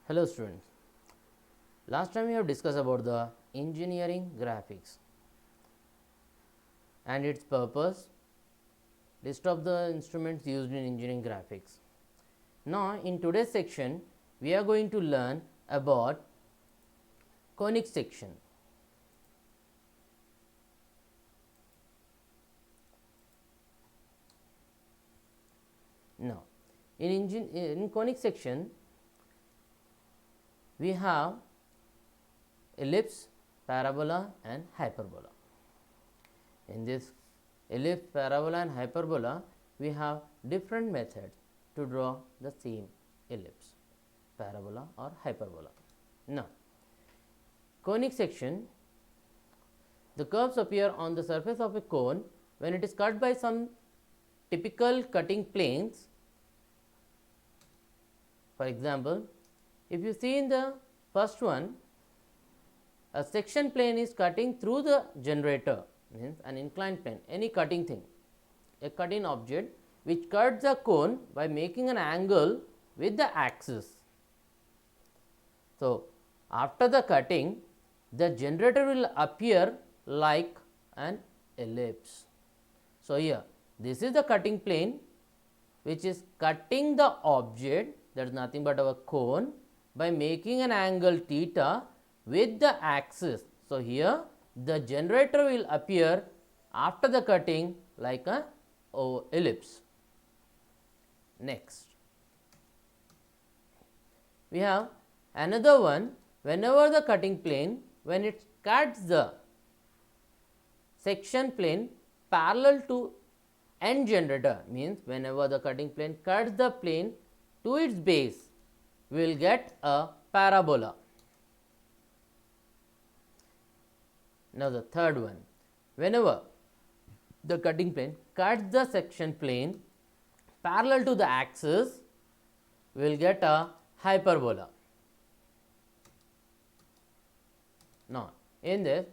Hello students, last time we have discussed about the engineering graphics and its purpose, list of the instruments used in engineering graphics. Now in today's section we are going to learn about conic section. Now in conic section we have ellipse, parabola and hyperbola. In this ellipse, parabola and hyperbola, we have different methods to draw the same ellipse, parabola or hyperbola. Now, conic section, the curves appear on the surface of a cone when it is cut by some typical cutting planes. For example, if you see in the first one, a section plane is cutting through the generator, means an inclined plane, any cutting thing, a cutting object which cuts the cone by making an angle with the axis. So, after the cutting, the generator will appear like an ellipse. So, here this is the cutting plane which is cutting the object, that is nothing but our cone, by making an angle theta with the axis. So, here the generator will appear after the cutting like a ellipse. Next, we have another one. Whenever the cutting plane, when it cuts the section plane parallel to end generator, means whenever the cutting plane cuts the plane to its base, we will get a parabola. Now, the third one, whenever the cutting plane cuts the section plane parallel to the axis, we will get a hyperbola. Now, in this,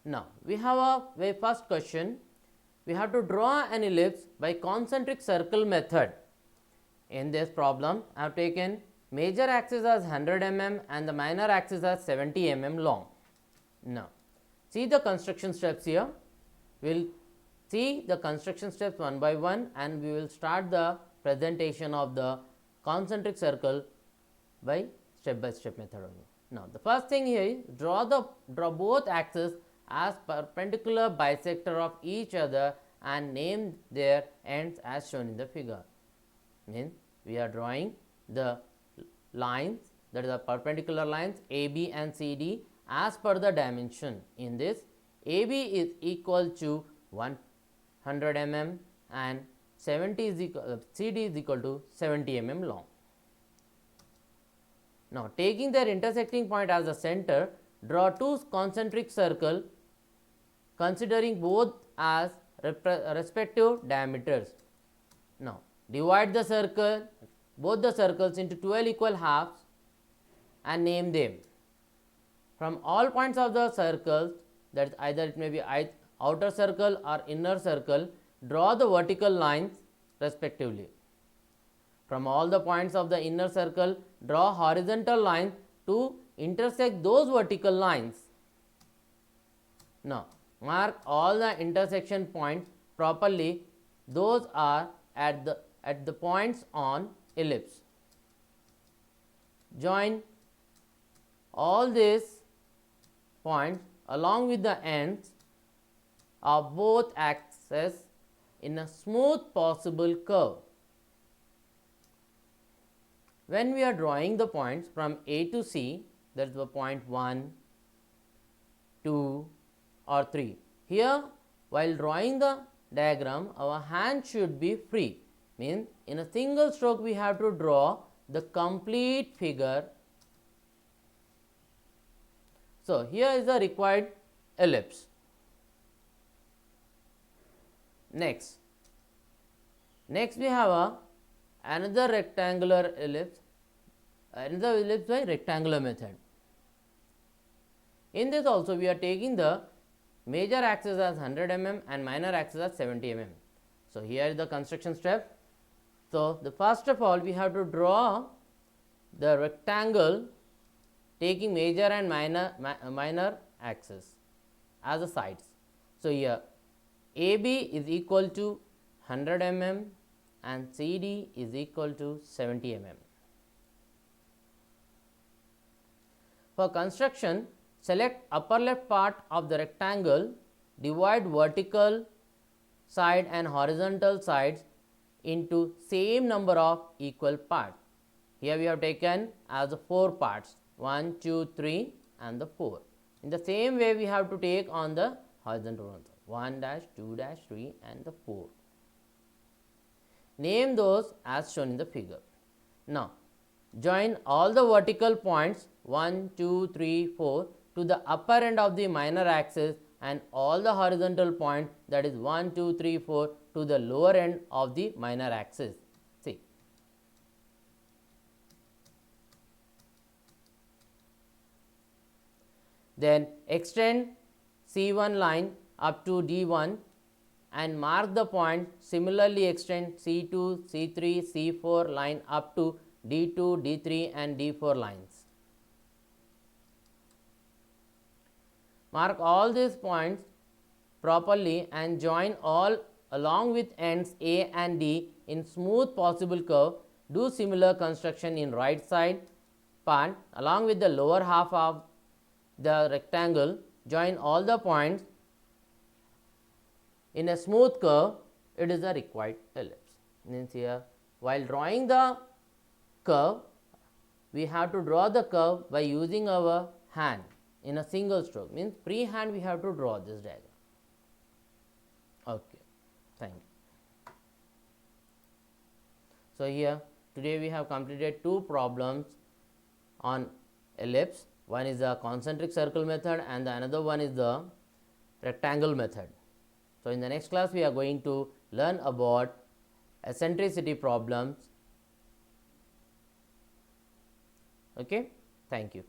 now we have a very first question. We have to draw an ellipse by concentric circle method. In this problem, I have taken major axis as 100 mm and the minor axis as 70 mm long. Now, see the construction steps here. We will see the construction steps one by one and we will start the presentation of the concentric circle by step method only. Now, the first thing here is draw both axes as perpendicular bisector of each other and name their ends as shown in the figure. Means we are drawing the lines, that is the perpendicular lines AB and CD as per the dimension. In this, AB is equal to 100 mm and CD is equal to 70 mm long. Now, taking their intersecting point as the center, draw two concentric circles considering both as respective diameters. Now, divide the circle, both the circles into 12 equal halves and name them. From all points of the circles, that is either it may be outer circle or inner circle, draw the vertical lines respectively. From all the points of the inner circle, draw horizontal lines to intersect those vertical lines. Now, mark all the intersection points properly. Those are at the points on ellipse. Join all these points along with the ends of both axes in a smooth possible curve. When we are drawing the points from A to C, that is the point 1, 2 or 3. Here, while drawing the diagram, our hand should be free. Means in a single stroke we have to draw the complete figure. So, here is the required ellipse. Next we have another rectangular ellipse, another ellipse by rectangular method. In this also we are taking the major axis as 100 mm and minor axis as 70 mm. So, here is the construction step. So, the first of all we have to draw the rectangle taking major and minor axis as the sides. So, here AB is equal to 100 mm and CD is equal to 70 mm. For construction, select upper left part of the rectangle, divide vertical side and horizontal sides into same number of equal parts. Here we have taken as 4 parts, 1, 2, 3 and the 4. In the same way we have to take on the horizontal ones, 1 dash, 2 dash, 3 and the 4. Name those as shown in the figure. Now, join all the vertical points 1, 2, 3, 4 to the upper end of the minor axis and all the horizontal points, that is 1, 2, 3, 4 to the lower end of the minor axis. See. Then extend C1 line up to D1 and mark the point. Similarly, extend C2, C3, C4 line up to D2, D3 and D4 lines. Mark all these points properly and join all along with ends A and D in smooth possible curve. Do similar construction in right side part along with the lower half of the rectangle. Join all the points in a smooth curve. It is a required ellipse. Means here, while drawing the curve, we have to draw the curve by using our hand in a single stroke. Means freehand we have to draw this diagram. Okay, thank you. So, here today we have completed 2 problems on ellipse. One is the concentric circle method and the another one is the rectangle method. So, in the next class we are going to learn about eccentricity problems. Okay, thank you.